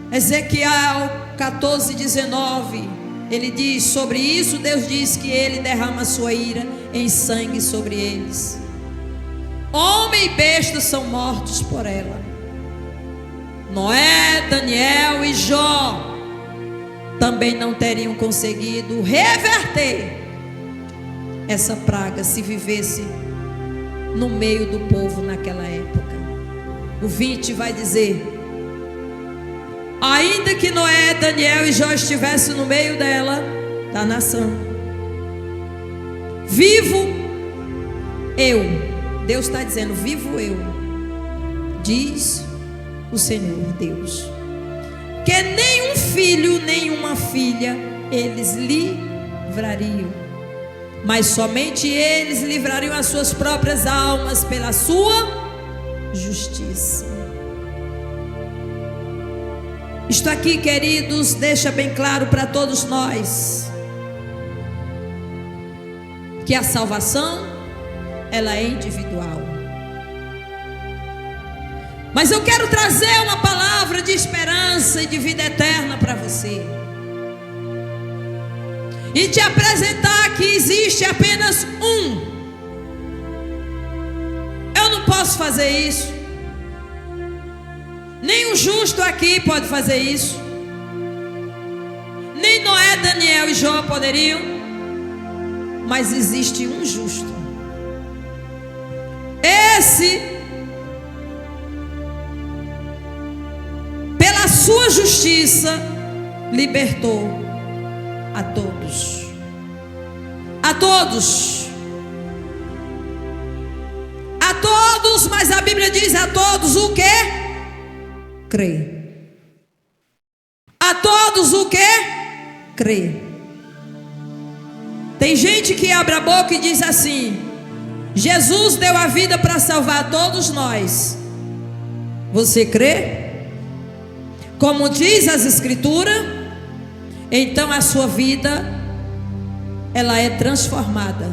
Ezequiel 14:19, ele diz sobre isso, Deus diz que ele derrama a sua ira em sangue sobre eles. Homem e besta são mortos por ela. Noé, Daniel e Jó também não teriam conseguido reverter essa praga se vivesse no meio do povo naquela época. O 20 vai dizer: ainda que Noé, Daniel e Jó estivessem no meio dela, da nação, vivo eu, Deus está dizendo, vivo eu, diz o Senhor Deus, que nenhum filho, nenhuma filha eles livrariam, mas somente eles livrariam as suas próprias almas pela sua justiça. Isto aqui, queridos, deixa bem claro para todos nós que a salvação, ela é individual. Mas eu quero trazer uma palavra de esperança e de vida eterna para você, e te apresentar que existe apenas um. Eu não posso fazer isso. Nem o justo aqui pode fazer isso. Nem Noé, Daniel e Jó poderiam. Mas existe um justo. Esse, pela sua justiça, libertou a todos. A todos. A todos, mas a Bíblia diz a todos o quê? Crê. A todos o que? Crê. Tem gente que abre a boca e diz assim: Jesus deu a vida para salvar todos nós. Você crê? Como diz as Escrituras, então a sua vida, ela é transformada.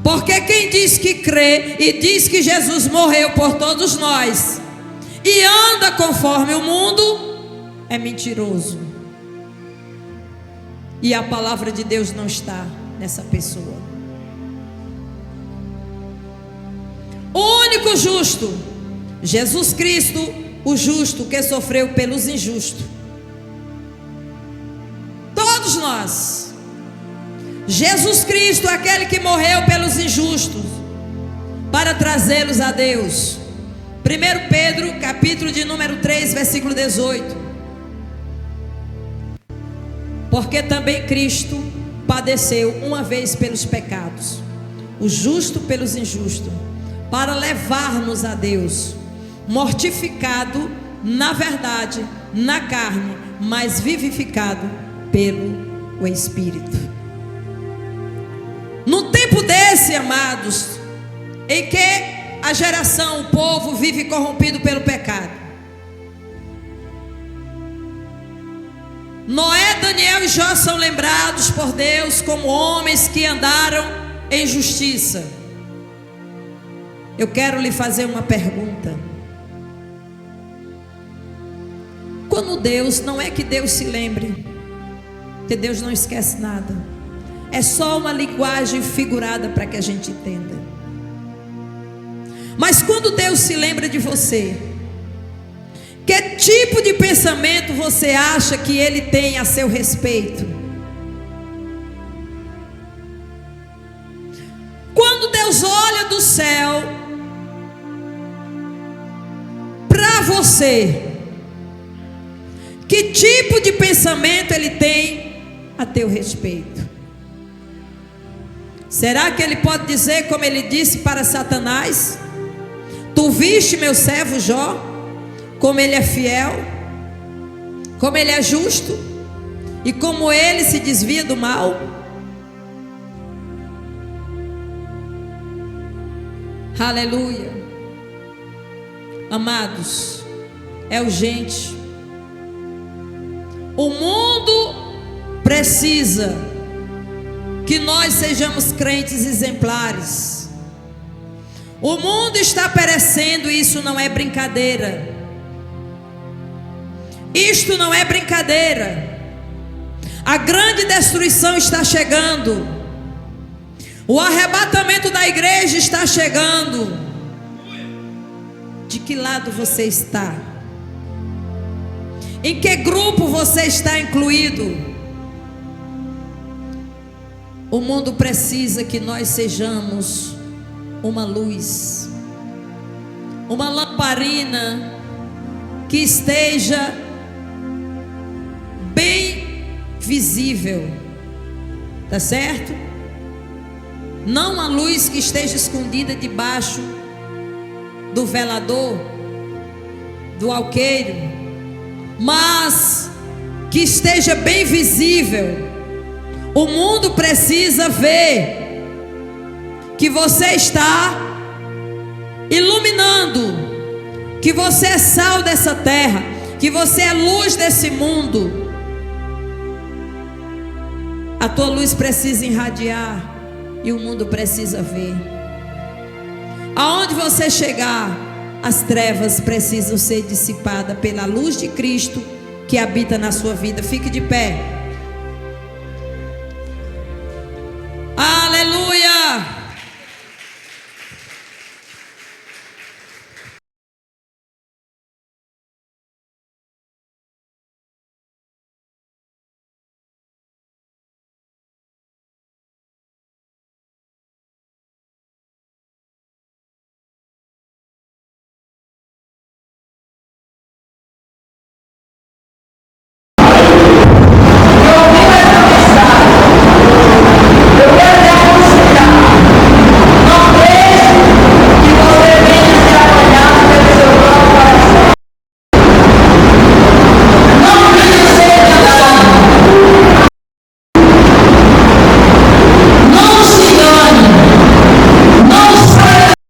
Porque quem diz que crê e diz que Jesus morreu por todos nós e anda conforme o mundo, é mentiroso. E a palavra de Deus não está nessa pessoa. O único justo, Jesus Cristo, o justo que sofreu pelos injustos. Todos nós. Jesus Cristo, aquele que morreu pelos injustos, para trazê-los a Deus. 1 Pedro, capítulo de número 3, versículo 18. Porque também Cristo padeceu uma vez pelos pecados, o justo pelos injustos, para levar-nos a Deus, mortificado na verdade, na carne, mas vivificado pelo Espírito. No tempo desse, amados, em que a geração, o povo vive corrompido pelo pecado, Noé, Daniel e Jó são lembrados por Deus como homens que andaram em justiça. Eu quero lhe fazer uma pergunta. Quando Deus, não é que Deus se lembre, porque Deus não esquece nada, é só uma linguagem figurada para que a gente entenda. Mas quando Deus se lembra de você, que tipo de pensamento você acha que Ele tem a seu respeito? Quando Deus olha do céu para você, que tipo de pensamento Ele tem a teu respeito? Será que Ele pode dizer, como Ele disse para Satanás: tu viste meu servo Jó, como ele é fiel, como ele é justo, e como ele se desvia do mal? Aleluia. Amados, é urgente. O mundo precisa que nós sejamos crentes exemplares. O mundo está perecendo e isso não é brincadeira. Isto não é brincadeira. A grande destruição está chegando. O arrebatamento da igreja está chegando. De que lado você está? Em que grupo você está incluído? O mundo precisa que nós sejamos uma luz, uma lamparina que esteja bem visível, tá certo? Não a luz que esteja escondida debaixo do velador, do alqueire, mas que esteja bem visível. O mundo precisa ver que você está iluminando, que você é sal dessa terra, que você é luz desse mundo. A tua luz precisa irradiar e o mundo precisa ver. Aonde você chegar, as trevas precisam ser dissipadas pela luz de Cristo que habita na sua vida. Fique de pé.